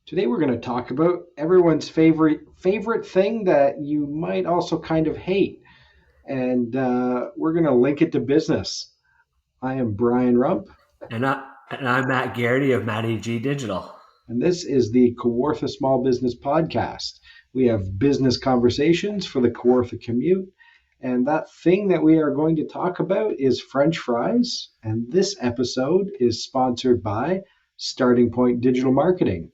Today we're going to talk about everyone's favorite thing that you might also kind of hate, and we're going to link it to business. I am Brian Rump, And I'm Matt Garrity of Matt EG Digital. and this is the Kawartha Small Business Podcast. We have business conversations for the Kawartha commute, and that thing that we are going to talk about is French fries. And this episode is sponsored by Starting Point Digital Marketing.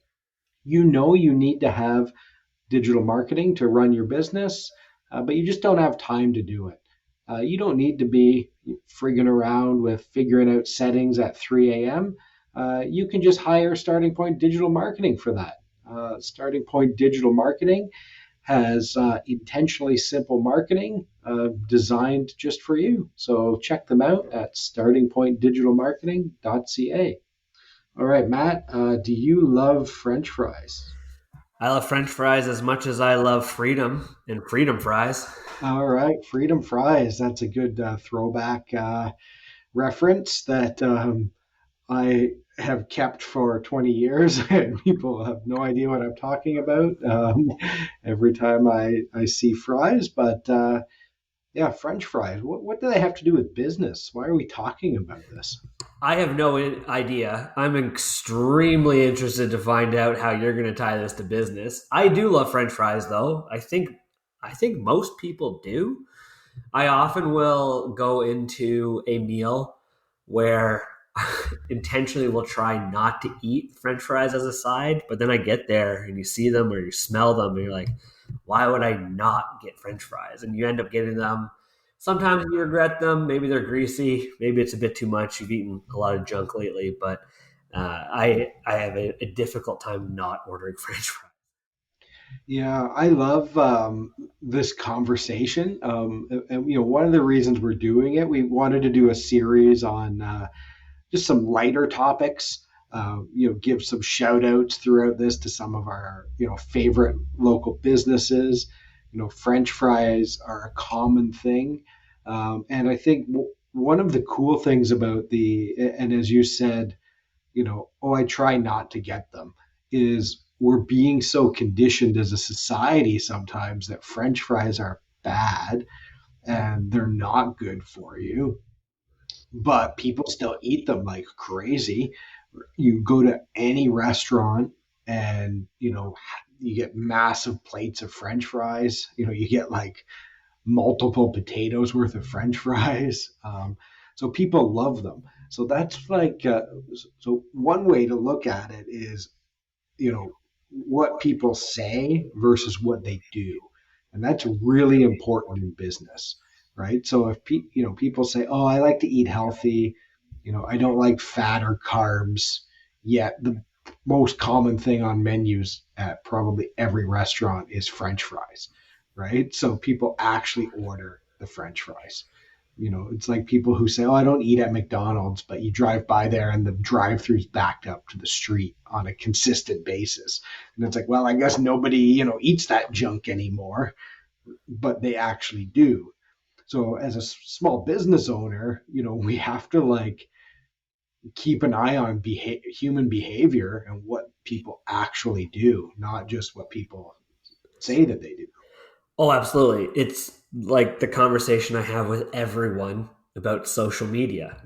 You know you need to have digital marketing to run your business, but you just don't have time to do it. You don't need to be frigging around with figuring out settings at 3 a.m. You can just hire Starting Point Digital Marketing for that. Starting Point Digital Marketing has intentionally simple marketing designed just for you. So check them out at startingpointdigitalmarketing.ca. All right, Matt, do you love French fries? I love French fries as much as I love freedom and freedom fries. All right, Freedom Fries. That's a good throwback reference that I have kept for 20 years, and people have no idea what I'm talking about every time I see fries. But yeah, French fries. What do they have to do with business? Why are we talking about this? I have no idea. I'm extremely interested to find out how you're going to tie this to business. I do love French fries, though. I think most people do. I often will go into a meal where intentionally will try not to eat French fries as a side, but then I get there and you see them or you smell them and you're like, why would I not get French fries? And you end up getting them. Sometimes you regret them. Maybe they're greasy. Maybe it's a bit too much. You've eaten a lot of junk lately, but I have a difficult time not ordering French fries. Yeah, I love this conversation. And, one of the reasons we're doing it, we wanted to do a series on just some lighter topics. Give some shout outs throughout this to some of our favorite local businesses. French fries are a common thing, and I think one of the cool things about and as you said, oh, I try not to get them, is we're being so conditioned as a society sometimes that French fries are bad and they're not good for you, but people still eat them like crazy. You go to any restaurant and you get massive plates of French fries. You get like multiple potatoes worth of French fries. So people love them. So that's like so one way to look at it is what people say versus what they do, and that's really important in business, right? So if people say, "Oh, I like to eat healthy," I don't like fat or carbs. Yet the most common thing on menus at probably every restaurant is French fries, right? So people actually order the French fries. It's like people who say, "Oh, I don't eat at McDonald's," but you drive by there and the drive-through's backed up to the street on a consistent basis. And it's like, well, I guess nobody, eats that junk anymore, but they actually do. So as a small business owner, we have to like keep an eye on human behavior and what people actually do, not just what people say that they do. Oh, absolutely. It's like the conversation I have with everyone about social media.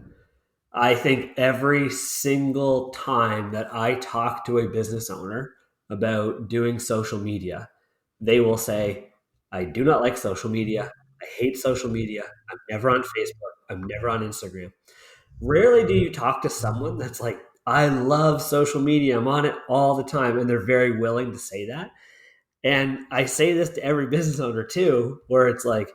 I think every single time that I talk to a business owner about doing social media, they will say, I do not like social media. I hate social media. I'm never on Facebook. I'm never on Instagram. Rarely do you talk to someone that's like, I love social media. I'm on it all the time. And they're very willing to say that. And I say this to every business owner too, where it's like,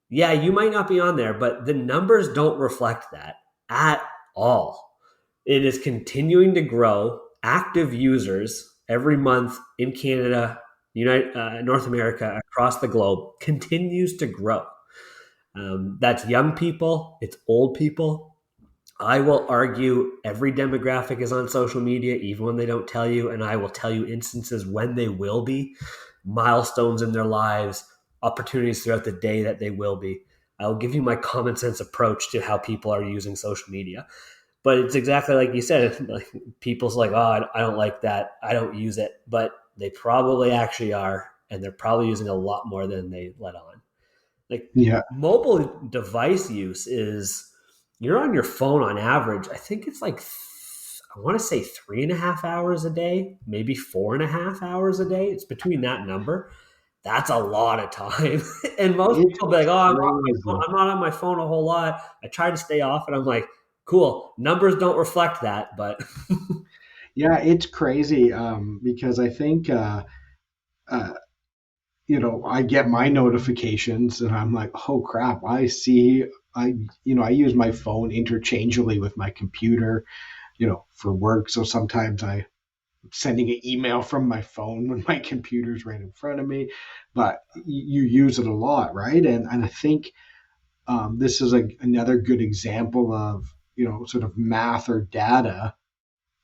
yeah, you might not be on there, but the numbers don't reflect that at all. It is continuing to grow. Active users every month in Canada, North America, across the globe continues to grow. That's young people, it's old people. I will argue every demographic is on social media, even when they don't tell you, and I will tell you instances when they will be, milestones in their lives, opportunities throughout the day that they will be. I'll give you my common sense approach to how people are using social media. But it's exactly like you said. Like, people's like, oh, I don't like that. I don't use it. But they probably actually are. And they're probably using a lot more than they let on. Like, Yeah. mobile device use is, you're on your phone on average. I think it's like, I want to say 3.5 hours a day, maybe 4.5 hours a day. It's between that number. That's a lot of time. And most It's people be like, oh, crazy. I'm not on my phone a whole lot. I try to stay off. And I'm like, cool. Numbers don't reflect that. But Yeah, it's crazy because I think, uh, I get my notifications and I'm like, oh crap, I use my phone interchangeably with my computer, for work. So sometimes I'm sending an email from my phone when my computer's right in front of me, but you use it a lot, right? And I think this is another good example of, sort of math or data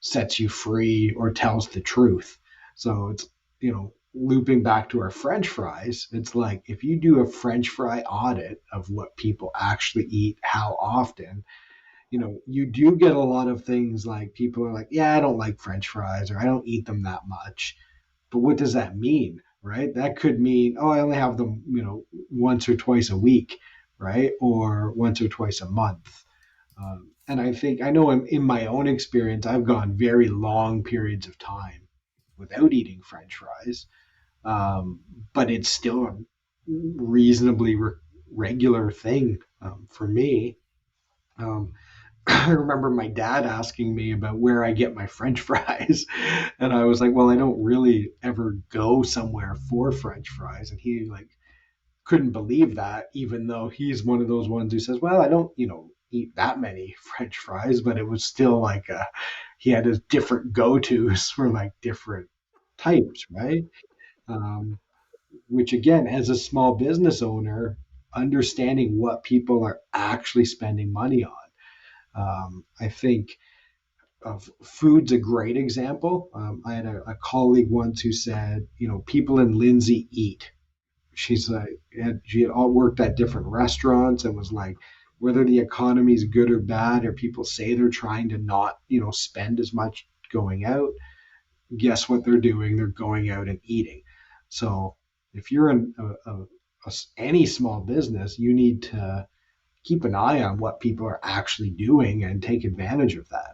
sets you free or tells the truth. So it's, looping back to our French fries, it's like if you do a French fry audit of what people actually eat, how often, you do get a lot of things like people are like, yeah, I don't like French fries or I don't eat them that much. But what does that mean? Right? That could mean, oh, I only have them, once or twice a week, right? Or once or twice a month. And I know in my own experience, I've gone very long periods of time without eating French fries, um, but it's still a reasonably regular thing for me. Um, I remember my dad asking me about where I get my French fries, and I was like, "Well, I don't really ever go somewhere for French fries." And he like couldn't believe that, even though he's one of those ones who says, "Well, I don't, eat that many French fries," but it was still like he had his different go-tos for like different types, right? Um, which again, as a small business owner, understanding what people are actually spending money on. I think food's a great example. I had a colleague once who said, people in Lindsay eat. She had all worked at different restaurants and was like, whether the economy is good or bad, or people say they're trying to not, spend as much going out, guess what they're doing? They're going out and eating. So if you're in any small business, you need to keep an eye on what people are actually doing and take advantage of that.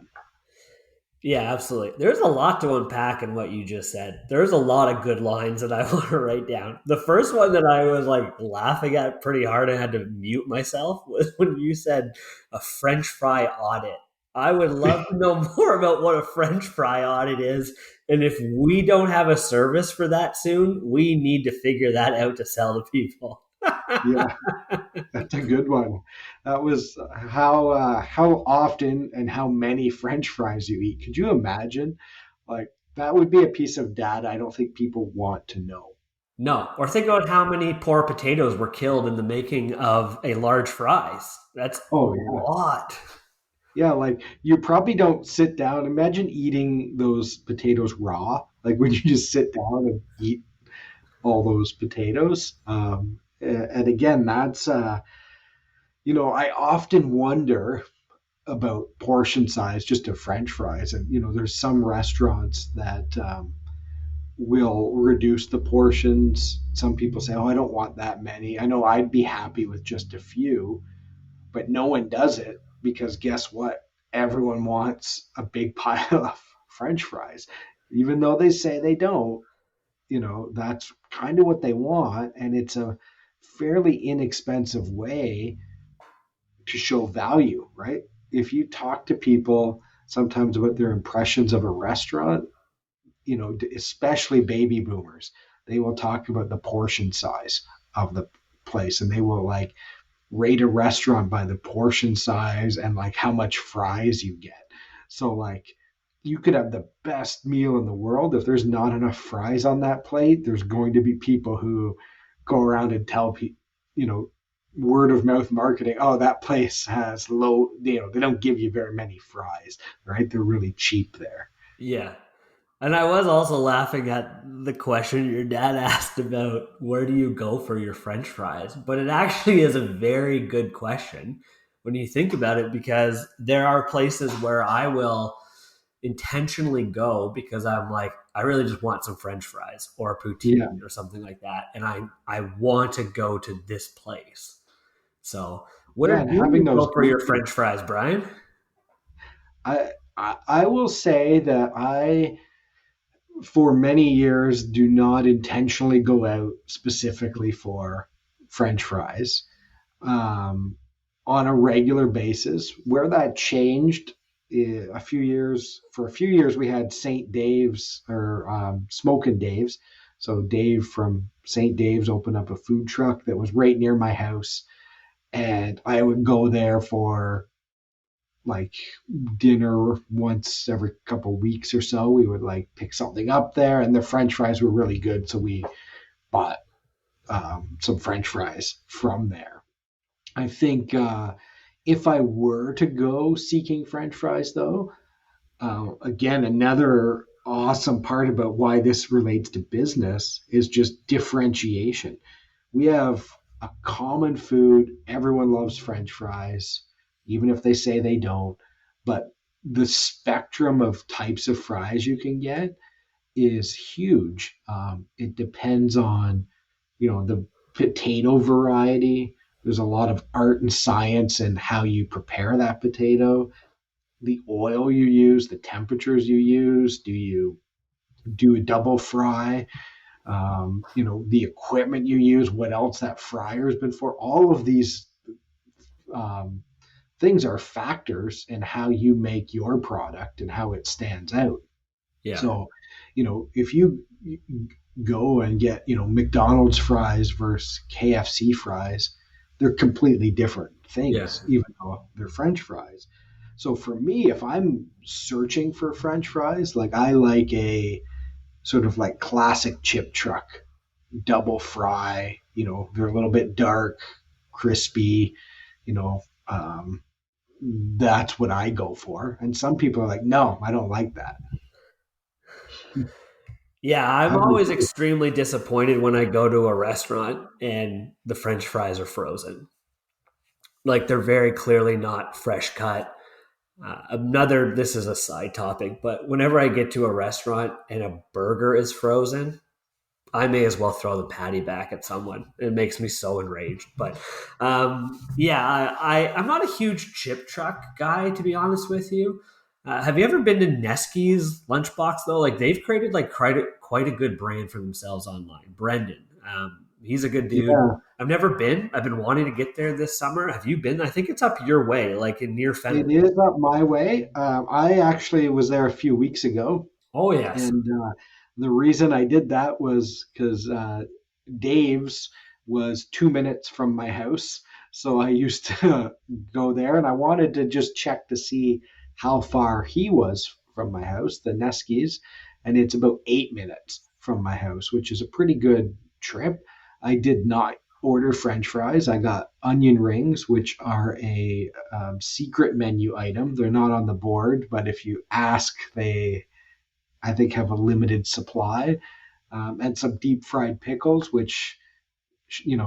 yeah, absolutely. There's a lot to unpack in what you just said. There's a lot of good lines that I want to write down. The first one that I was like laughing at pretty hard and had to mute myself was when you said a French fry audit. I would love to know more about what a French fry audit is. And if we don't have a service for that soon, we need to figure that out to sell to people. Yeah, that's a good one. That was how often and how many French fries you eat. Could you imagine? Like that would be a piece of data I don't think people want to know. No. Or think about how many poor potatoes were killed in the making of a large fries. That's a Oh yeah. lot. Yeah, like you probably don't sit down. Imagine eating those potatoes raw. Like would you just sit down and eat all those potatoes? And again, that's I often wonder about portion size just of French fries, and there's some restaurants that will reduce the portions. Some people say, "Oh, I don't want that many." I know I'd be happy with just a few, but no one does it because guess what? Everyone wants a big pile of French fries, even though they say they don't. That's kind of what they want, and it's a fairly inexpensive way to show value, right? If you talk to people sometimes about their impressions of a restaurant, especially baby boomers, they will talk about the portion size of the place and they will like rate a restaurant by the portion size and like how much fries you get. So like you could have the best meal in the world. If there's not enough fries on that plate, there's going to be people who go around and tell people, you know, word of mouth marketing, oh, that place has low, they don't give you very many fries, right? They're really cheap there. Yeah. And I was also laughing at the question your dad asked about where do you go for your French fries? But it actually is a very good question, when you think about it, because there are places where I will intentionally go because I'm like, I really just want some French fries or a Yeah. poutine or something like that. And I want to go to this place. So where Yeah. do And having you those go for your go-to, French fries, Brian? I will say that I, for many years, do not intentionally go out specifically for French fries um, on a regular basis. Where that changed a few years, for a few years, we had St. Dave's or Smokin' Dave's. So Dave from St. Dave's opened up a food truck that was right near my house, and I would go there for like dinner once every couple of weeks or so. We would like pick something up there, and the French fries were really good, so we bought some French fries from there. I think if I were to go seeking French fries, though, again, another awesome part about why this relates to business is just differentiation. We have a common food. Everyone loves French fries, even if they say they don't. But the spectrum of types of fries you can get is huge. It depends on, the potato variety. There's a lot of art and science in how you prepare that potato, the oil you use, the temperatures you use. Do you do a double fry? The equipment you use, what else that fryer's been for. All of these um, things are factors in how you make your product and how it stands out. Yeah. So, if you go and get, McDonald's fries versus KFC fries, they're completely different Yeah. things, even though they're French fries. So for me, if I'm searching for French fries, like I like a sort of like classic chip truck double fry. They're a little bit dark, crispy. You know, um, that's what I go for. And some people are like, no, I don't like that. Yeah, I'm How do always you? extremely disappointed when I go to a restaurant and the French fries are frozen. Like they're very clearly not fresh cut. This is a side topic, but whenever I get to a restaurant and a burger is frozen, I may as well throw the patty back at someone. It makes me so enraged. But yeah, I'm not a huge chip truck guy, to be honest with you. Have you ever been to Neskie's Lunchbox though? Like they've created like quite a good brand for themselves online. Brendan, he's a good dude. Yeah, I've never been. I've been wanting to get there this summer. Have you been? I think it's up your way, like in near it Fenwick. is up my way. I actually was there a few weeks ago, Oh yes, and the reason I did that was because Dave's was 2 minutes from my house. So I used to go there, and I wanted to just check to see how far he was from my house, the Neskies, and it's about 8 minutes from my house, which is a pretty good trip. I did not order French fries. I got onion rings, which are a secret menu item. They're not on the board, but if you ask, they, I think, have a limited supply, and some deep fried pickles, which,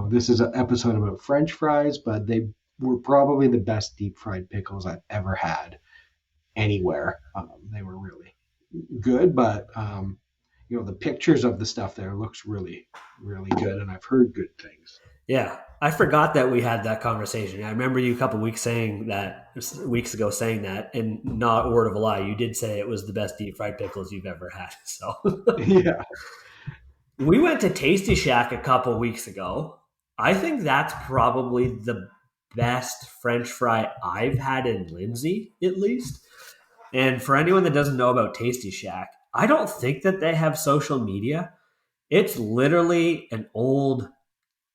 this is an episode about French fries, but they were probably the best deep fried pickles I've ever had anywhere. They were really good, but the pictures of the stuff there looks really, really good, and I've heard good things. yeah. I forgot that we had that conversation. I remember you a couple weeks ago saying that, and not a word of a lie. You did say it was the best deep fried pickles you've ever had. So Yeah, we went to Tasty Shack a couple weeks ago. I think that's probably the best French fry I've had in Lindsay, at least. And for anyone that doesn't know about Tasty Shack, I don't think that they have social media. It's literally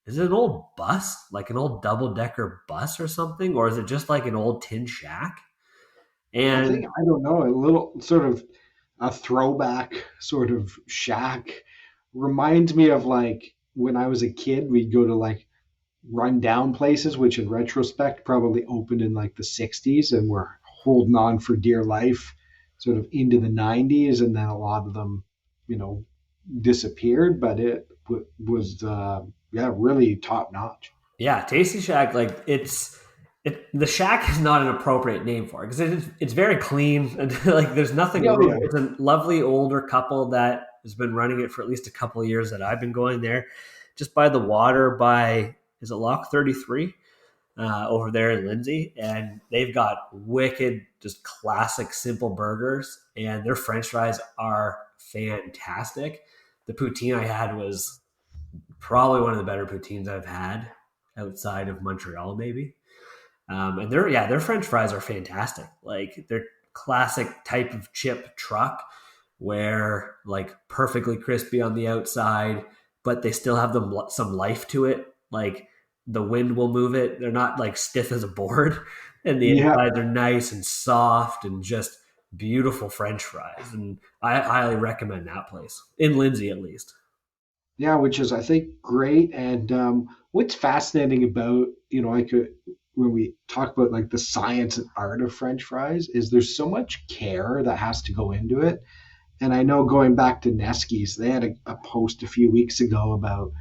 is it an old bus? Like an old double decker bus or something? Or is it just like an old tin shack? I And think, I don't know, a little sort of a throwback sort of shack reminds me of like when I was a kid, we'd go to like run down places, which in retrospect probably opened in like the 60s and were holding on for dear life sort of into the 90s. And then a lot of them, you know, disappeared, but it was, yeah, really top notch. yeah, Tasty Shack, like it's The shack is not an appropriate name for it because it's very clean and like there's nothing Yeah, wrong. yeah. It's a lovely older couple that has been running it for at least a couple of years that I've been going there, just by the water by is it Lock 33 over there in Lindsay, and they've got wicked, just classic simple burgers, and their French fries are fantastic. The poutine I had was probably one of the better poutines I've had outside of Montreal, maybe. And their French fries are fantastic. Like they're classic type of chip truck where like perfectly crispy on the outside, but they still have some life to it. Like the wind will move it. They're not like stiff as a board, and the Yeah, inside they're nice and soft and just beautiful French fries. And I highly recommend that place in Lindsay, at least. yeah, which is I think great. And what's fascinating about I could when we talk about like the science and art of French fries is there's so much care that has to go into it. And I know going back to Neskie's, they had a post a few weeks ago about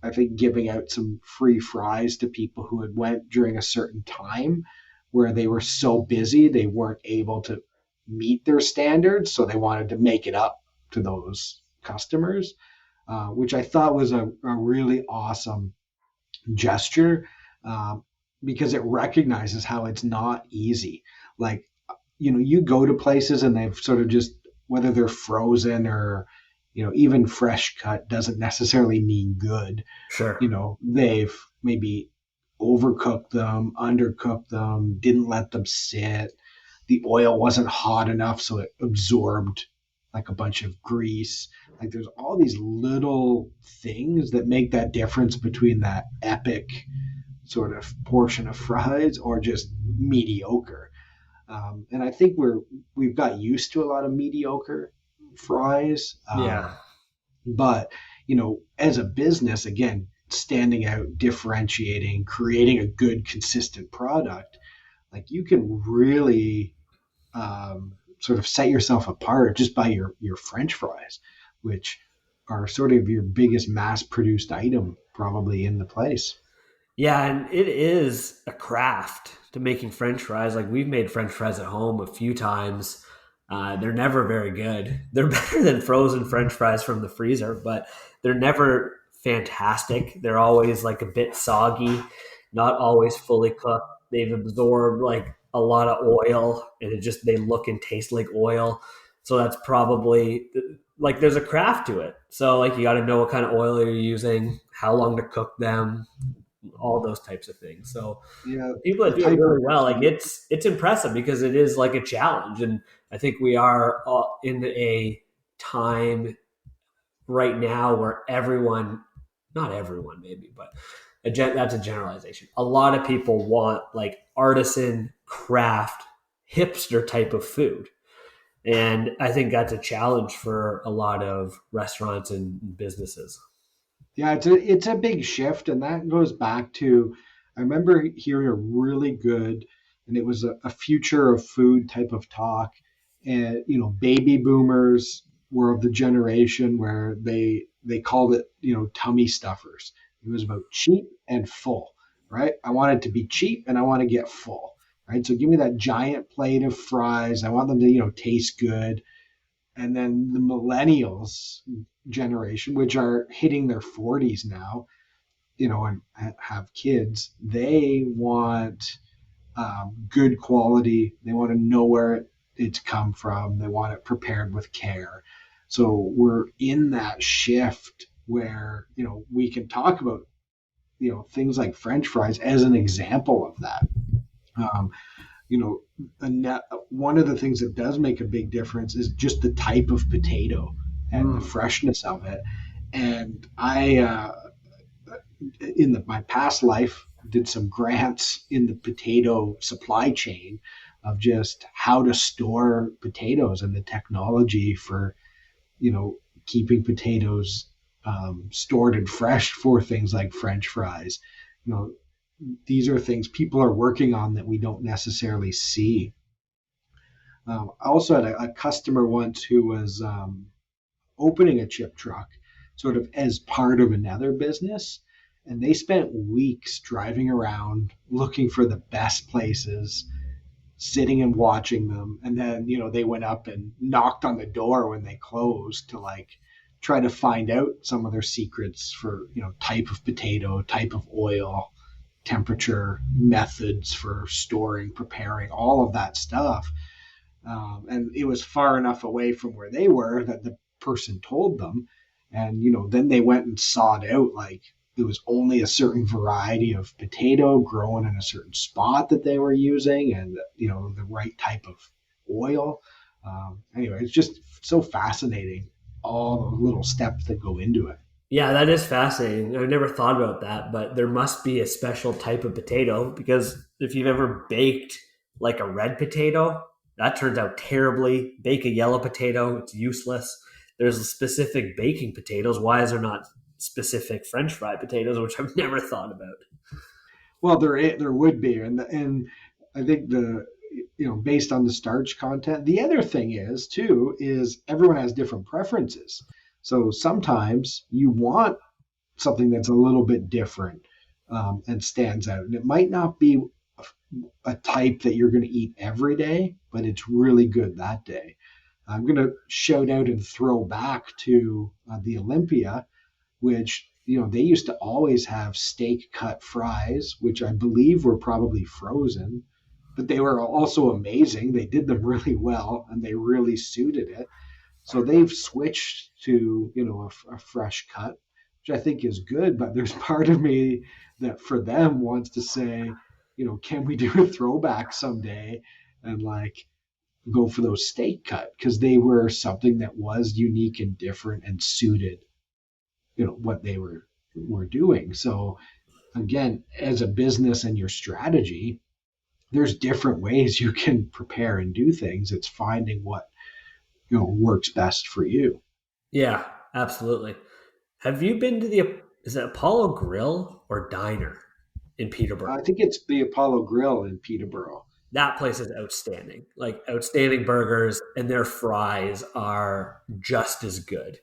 I think giving out some free fries to people who had went during a certain time where they were so busy they weren't able to meet their standards, so they wanted to make it up to those customers, which I thought was a really awesome gesture, um, because it recognizes how it's not easy. Like, you go to places and they've sort of just, whether they're frozen or, even fresh cut doesn't necessarily mean good. Sure. They've maybe overcooked them, undercooked them, didn't let them sit. The oil wasn't hot enough, so it absorbed like a bunch of grease. Like there's all these little things that make that difference between that epic sort of portion of fries or just mediocre. And I think we've got used to a lot of mediocre fries. Yeah. But as a business, again, standing out, differentiating, creating a good, consistent product, like you can really sort of set yourself apart just by your French fries, which are sort of your biggest mass-produced item probably in the place. Yeah, and it is a craft to making French fries. Like we've made French fries at home a few times. They're never very good. They're better than frozen French fries from the freezer, but they're never fantastic. They're always like a bit soggy, not always fully cooked. They've absorbed like a lot of oil, and they look and taste like oil. So that's probably like there's a craft to it. So like you got to know what kind of oil you're using, how long to cook them, all those types of things. So Yeah, the people the that do it type of really well, like it's impressive because it is like a challenge, and I think we are in a time right now where everyone, not everyone maybe, but that's a generalization. A lot of people want like artisan craft hipster type of food. And I think that's a challenge for a lot of restaurants and businesses. Yeah, it's a big shift, and that goes back to I remember hearing a really good, and it was a future of food type of talk, and baby boomers were of the generation where they called it tummy stuffers. It was about cheap and full, right? I want it to be cheap and I want to get full, right? So give me that giant plate of fries. I want them to taste good, and then the millennials generation, which are hitting their 40s now, and have kids, they want good quality. They want to know where it's come from. They want it prepared with care. So we're in that shift where we can talk about things like French fries as an example of that. Um, you know, one of the things that does make a big difference is just the type of potato and the Mm. freshness of it. And my past life, did some grants in the potato supply chain of just how to store potatoes and the technology for, keeping potatoes stored and fresh for things like French fries. You know, these are things people are working on that we don't necessarily see. I also had a customer once who was opening a chip truck sort of as part of another business. And they spent weeks driving around looking for the best places, sitting and watching them. And then, they went up and knocked on the door when they closed to like try to find out some of their secrets for, type of potato, type of oil, temperature, methods for storing, preparing, all of that stuff. And it was far enough away from where they were that the person told them. And, then they went and sought out like there was only a certain variety of potato grown in a certain spot that they were using and, the right type of oil. Anyway, it's just so fascinating, all the little steps that go into it. Yeah, that is fascinating. I've never thought about that, but there must be a special type of potato because if you've ever baked like a red potato, that turns out terribly. Bake a yellow potato, it's useless. There's specific baking potatoes. Why is there not specific French fry potatoes, which I've never thought about? Well, there would be, and I think based on the starch content. The other thing is too is everyone has different preferences. So sometimes you want something that's a little bit different and stands out, and it might not be a type that you're going to eat every day, but it's really good that day. I'm going to shout out and throw back to the Olympia, which they used to always have steak cut fries, which I believe were probably frozen, but they were also amazing. They did them really well, and they really suited it. So they've switched to a fresh cut, which I think is good. But there's part of me that for them wants to say, can we do a throwback someday and like go for those steak cut because they were something that was unique and different and suited what they were doing. So again, as a business and your strategy, there's different ways you can prepare and do things. It's finding what works best for you. Yeah, absolutely. Have you been to the is it Apollo Grill or Diner in Peterborough? I think it's the Apollo Grill in Peterborough. That place is outstanding. Like outstanding burgers, and their fries are just as good.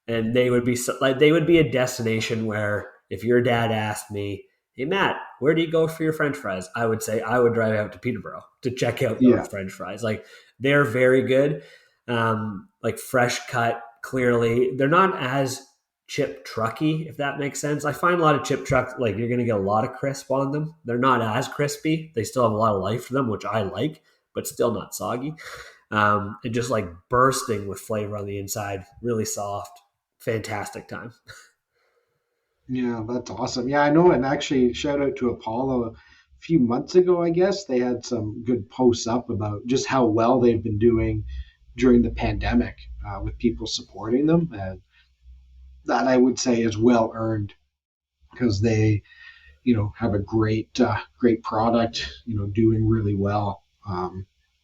And they would be like they would be a destination where if your dad asked me, "Hey Matt, where do you go for your French fries?" I would say I would drive out to Peterborough to check out those Yeah. French fries. Like they're very good, like fresh cut. Clearly, they're not as chip trucky, if that makes sense. I find a lot of chip trucks like you're going to get a lot of crisp on them. They're not as crispy. They still have a lot of life to them, which I like, but still not soggy. And just like bursting with flavor on the inside, really soft, fantastic time. Yeah, that's awesome. Yeah, I know. And actually, shout out to Apollo. A few months ago, I guess they had some good posts up about just how well they've been doing during the pandemic with people supporting them. And that I would say is well earned because they, have a great product, doing really well.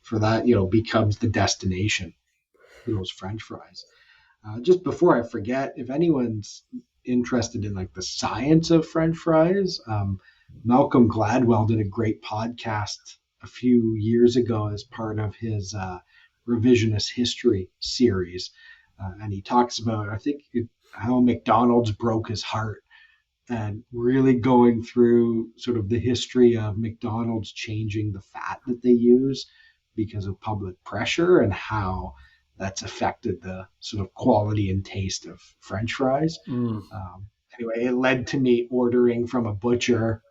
For that, becomes the destination for those French fries. Just before I forget, if anyone's interested in like the science of French fries, Malcolm Gladwell did a great podcast a few years ago as part of his revisionist history series, and he talks about how McDonald's broke his heart and really going through sort of the history of McDonald's changing the fat that they use because of public pressure and how that's affected the sort of quality and taste of French fries. Anyway, it led to me ordering from a butcher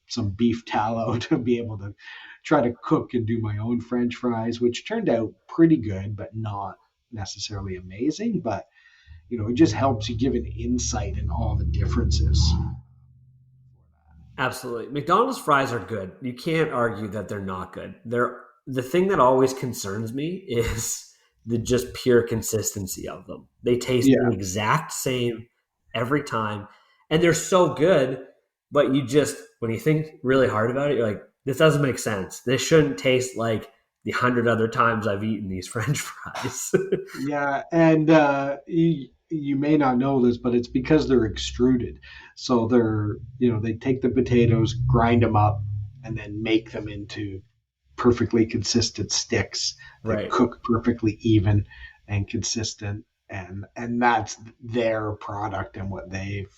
some beef tallow to be able to try to cook and do my own French fries, which turned out pretty good, but not necessarily amazing. But it just helps you give an insight in all the differences. Absolutely. McDonald's fries are good. You can't argue that they're not good. They're the thing that always concerns me is the just pure consistency of them. They taste the exact same every time. And they're so good, but when you think really hard about it, you're like, this doesn't make sense. This shouldn't taste like the 100 other times I've eaten these French fries. Yeah. And you may not know this, but it's because they're extruded. So they take the potatoes, grind them up, and then make them into perfectly consistent sticks that Right. cook perfectly even and consistent. And that's their product and what they've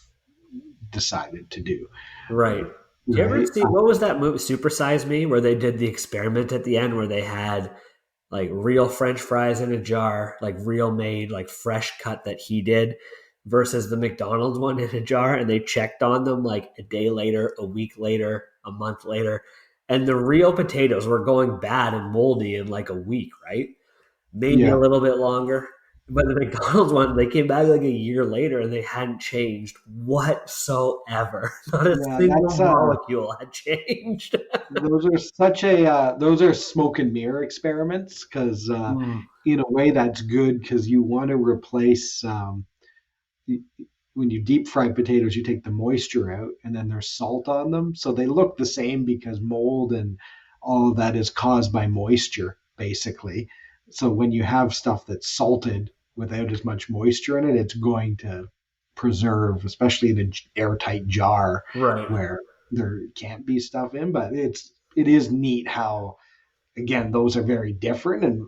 decided to do. Right. Do you ever Right. see what was that movie, Super Size Me, where they did the experiment at the end where they had like real French fries in a jar, like real made, like fresh cut that he did, versus the McDonald's one in a jar, and they checked on them like a day later, a week later, a month later, and the real potatoes were going bad and moldy in like a week, right? Maybe a Yeah. little bit longer. But the McDonald's one, they came back like a year later and they hadn't changed whatsoever. Not a Yeah. single That's molecule had changed. those are such a those are smoke and mirror experiments because Mm, in a way that's good because you want to replace when you deep fry potatoes, you take the moisture out and then there's salt on them. So they look the same because mold and all of that is caused by moisture, basically. So when you have stuff that's salted without as much moisture in it, it's going to preserve, especially in an airtight jar right. where there can't be stuff in. But it is neat how again, those are very different and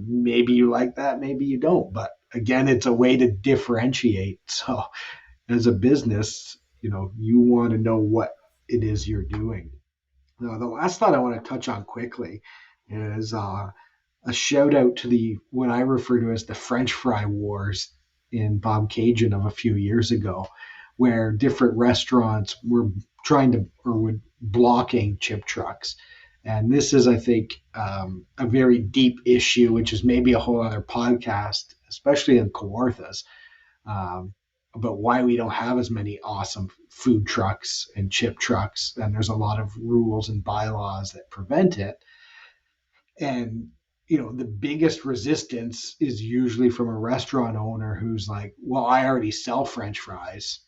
maybe you like that, maybe you don't. But again, it's a way to differentiate. So as a business, you want to know what it is you're doing. Now, the last thought I want to touch on quickly is a shout out to the what I refer to as the French fry wars in Bob Cajun of a few years ago, where different restaurants were trying to or would blocking chip trucks. And this is, I think, a very deep issue, which is maybe a whole other podcast, especially in Kawarthas, um, about why we don't have as many awesome food trucks and chip trucks. And there's a lot of rules and bylaws that prevent it. And the biggest resistance is usually from a restaurant owner who's like, well, I already sell French fries.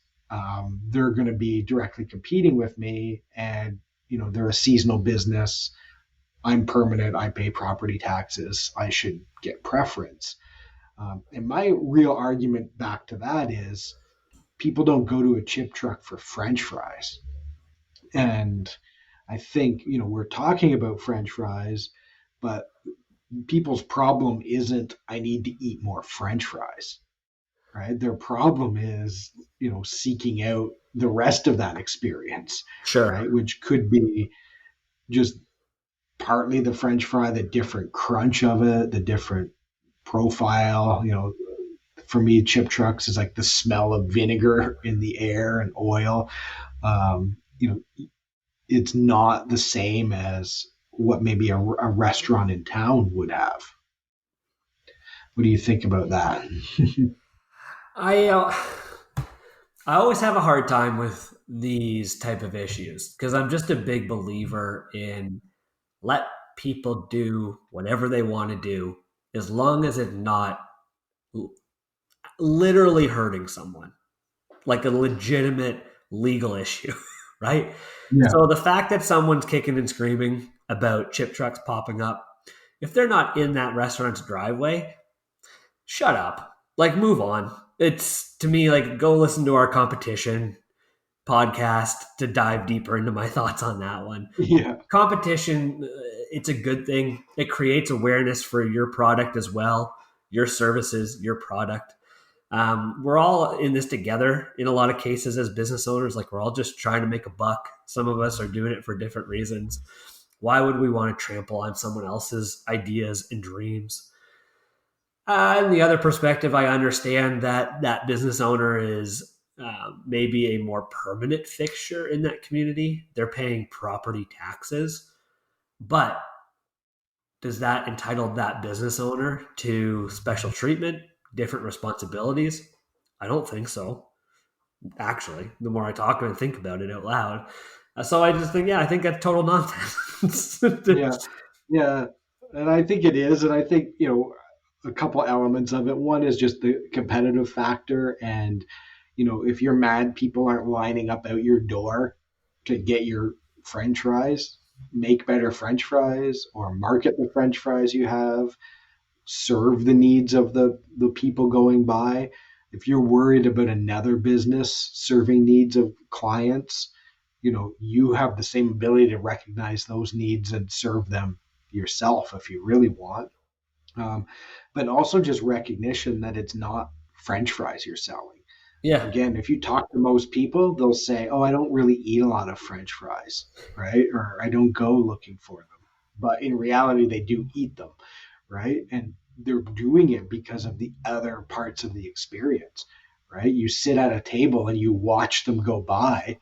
They're going to be directly competing with me, and they're a seasonal business. I'm permanent. I pay property taxes. I should get preference. And my real argument back to that is people don't go to a chip truck for French fries. And I think, we're talking about French fries, but people's problem isn't I need to eat more French fries, right? Their problem is, seeking out the rest of that experience, Sure. right? Which could be just partly the French fry, the different crunch of it, the different profile. For me, chip trucks is like the smell of vinegar in the air and oil. It's not the same as what maybe a restaurant in town would have. What do you think about that? I uh, I always have a hard time with these type of issues because I'm just a big believer in let people do whatever they want to do as long as it's not literally hurting someone, like a legitimate legal issue, right? Yeah. So the fact that someone's kicking and screaming about chip trucks popping up, if they're not in that restaurant's driveway, shut up. Like move on. It's to me like go listen to our competition podcast to dive deeper into my thoughts on that one. Yeah. Competition, it's a good thing. It creates awareness for your product as well, your services, your product. We're all in this together in a lot of cases as business owners. Like we're all just trying to make a buck. Some of us are doing it for different reasons. Why would we want to trample on someone else's ideas and dreams? And the other perspective, I understand that that business owner is maybe a more permanent fixture in that community. They're paying property taxes, but does that entitle that business owner to special treatment, different responsibilities? I don't think so. Actually, the more I talk and think about it out loud, so I just think, yeah, I think that's total nonsense. Yeah. Yeah. And I think it is. And I think, a couple elements of it. One is just the competitive factor. And, if you're mad people aren't lining up out your door to get your French fries, make better French fries or market the French fries you have, serve the needs of the people going by. If you're worried about another business serving needs of clients, you have the same ability to recognize those needs and serve them yourself if you really want. But also just recognition that it's not French fries you're selling. Yeah. Again, if you talk to most people, they'll say, "Oh, I don't really eat a lot of French fries, right?" Or "I don't go looking for them." But in reality, they do eat them, right? And they're doing it because of the other parts of the experience, right? You sit at a table and you watch them go by,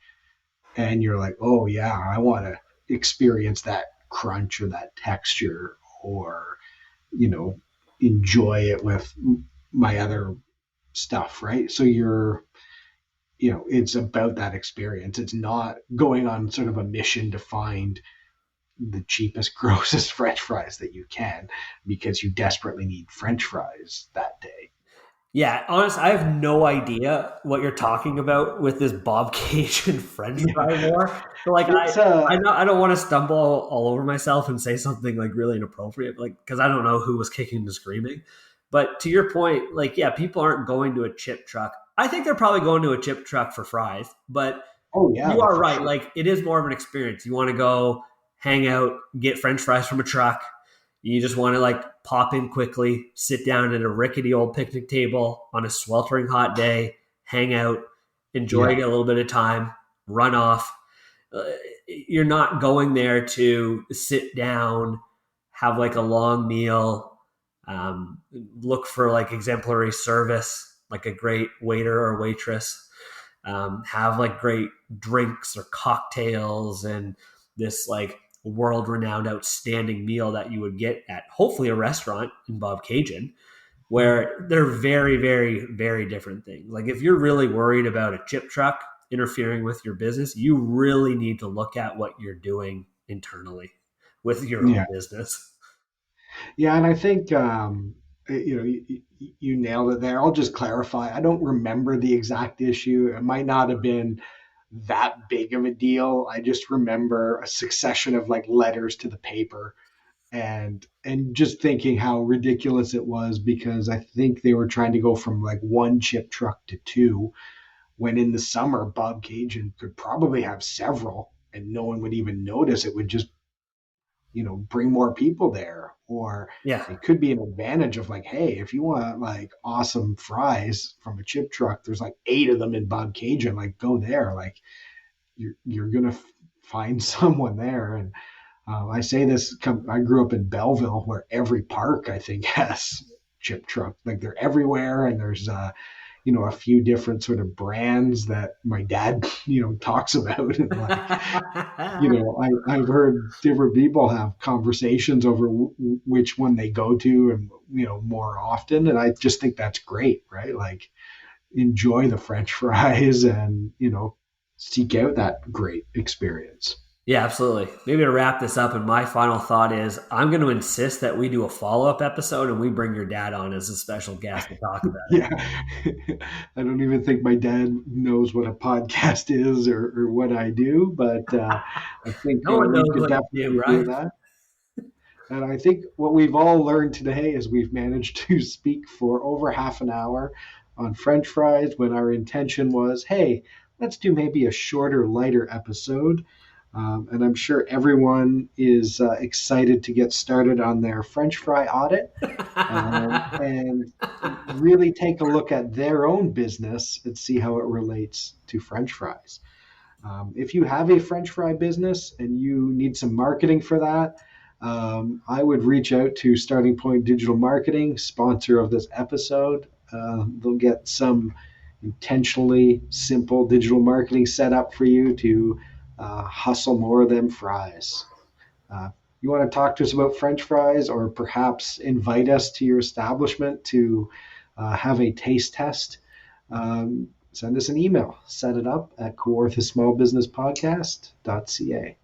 and you're like, "Oh yeah, I want to experience that crunch or that texture, or you know, enjoy it with my other stuff," right? So it's about that experience. It's not going on sort of a mission to find the cheapest, grossest French fries that you can because you desperately need French fries that day. Yeah, honest, I have no idea what you're talking about with this Bob Cajun French fry Yeah, war. So like it's I don't want to stumble all over myself and say something like really inappropriate, like because I don't know who was kicking and screaming. But to your point, like yeah, people aren't going to a chip truck. I think they're probably going to a chip truck for fries, but oh yeah, you are for right. sure. Like it is more of an experience. You want to go hang out, get French fries from a truck. You just want to like pop in quickly, sit down at a rickety old picnic table on a sweltering hot day, hang out, enjoy Yeah, a little bit of time, run off. You're not going there to sit down, have like a long meal, look for like exemplary service, like a great waiter or waitress, have like great drinks or cocktails and this like world renowned outstanding meal that you would get at hopefully a restaurant in Bob Cajun, where they're very, very, very different things. Like if you're really worried about a chip truck interfering with your business, you really need to look at what you're doing internally with your own yeah, business. yeah. And I think you nailed it there. I'll just clarify. I don't remember the exact issue. It might not have been that big of a deal. I just remember a succession of like letters to the paper and just thinking how ridiculous it was because I think they were trying to go from like one chip truck to two when in the summer Bob Cajun could probably have several and no one would even notice. It would just bring more people there, or Yeah. it could be an advantage of like, hey, if you want like awesome fries from a chip truck, there's like eight of them in Bob Cajun, like go there, like you're gonna find someone there. And I say this, I grew up in Belleville where every park I think has chip truck, like they're everywhere. And there's a few different sort of brands that my dad talks about. And like, I've heard different people have conversations over which one they go to and more often, and I just think that's great, right? Like enjoy the French fries and seek out that great experience. Yeah, absolutely. Maybe to wrap this up, and my final thought is I'm going to insist that we do a follow up episode and we bring your dad on as a special guest to talk about it. Yeah, I don't even think my dad knows what a podcast is or what I do, but I think No one we knows could what you do, definitely do right? that. And I think what we've all learned today is we've managed to speak for over half an hour on French fries when our intention was, hey, let's do maybe a shorter, lighter episode. And I'm sure everyone is excited to get started on their French fry audit and really take a look at their own business and see how it relates to French fries. If you have a French fry business and you need some marketing for that, I would reach out to Starting Point Digital Marketing, sponsor of this episode. They'll get some intentionally simple digital marketing set up for you to hustle more of them fries. You want to talk to us about French fries or perhaps invite us to your establishment to have a taste test? Send us an email. Set it up at kawarthasmallbusinesspodcast.ca.